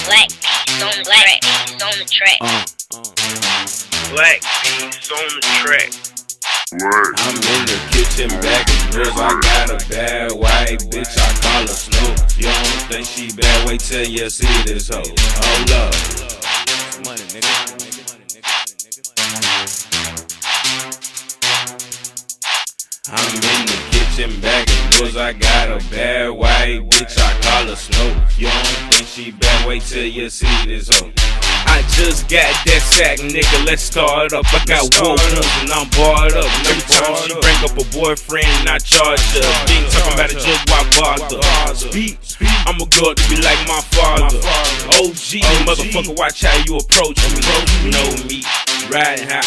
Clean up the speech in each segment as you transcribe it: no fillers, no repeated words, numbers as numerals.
Black piece on the track, piece on the track. Black piece on the track. I'm in the kitchen bagging girls. I got a bad white bitch, I call her Snow. You don't think she bad? Wait till you see this hoe. Hold up. Money, nigga. I'm in the kitchen bagging girls. I got a bad white bitch, I call her Snow. You don't think she bad? Wait till you see this hoe. I just got that sack, nigga, let's start up. I got woke and I'm barred up. Every time she bring up a boyfriend, I charge her. Ain't talking about it, just why bother? Speak, I'ma grow up to be like my father. OG, motherfucker, watch how you approach me. You know me, riding hot,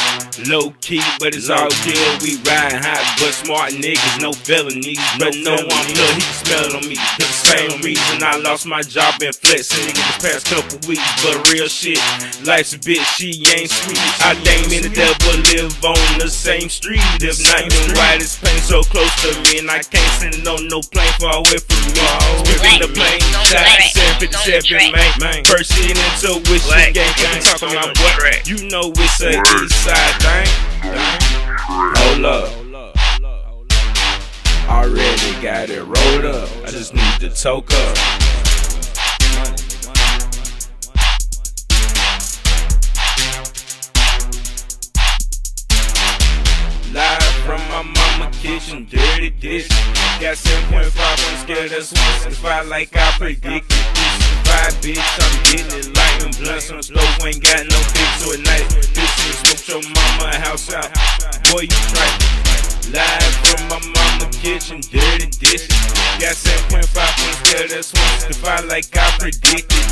low key, but it's all good. We riding hot, but smart niggas, no felonies. But no, I'm good, he can smell it on me. For the same reason I lost my job and flexing, nigga, the past couple weeks. But real shit, life's a bitch, she ain't sweet. I think me and the devil live on the same street. If not, then why this pain so close to me? And I can't send it on no plane far away from me. Spitting the plane, shot 757, man. First shit into wishing game, can't talk on my butt. You know it's a east side thing. Hold up. Already got it rolled up, I just need to toke up. Live from my mama kitchen, dirty dish. Got 7.5, I'm scared of 165 like I predicted. 5 bitch, I'm getting it light and blunt. Some slow, ain't got no fix to a night. Bitch, you smoke your mama house out. Boy, you try. Live from my mama kitchen, dirty dishes. Got 7.5, I'm scared of 165 like I predicted.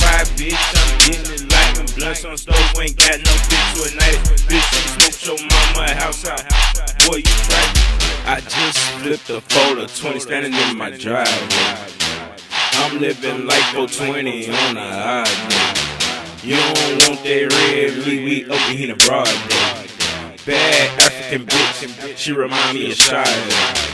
5 bitch, I'm getting it light and blunt. Some slow, ain't got no fix to a night. Bitch, you smoke your mama house out. Boy, you try. I just flipped a photo 20 standing in my driveway. I'm living like 420 on a high day. You don't want that red meat, we open here in broad day. Bad African bitch, she remind me of Shia.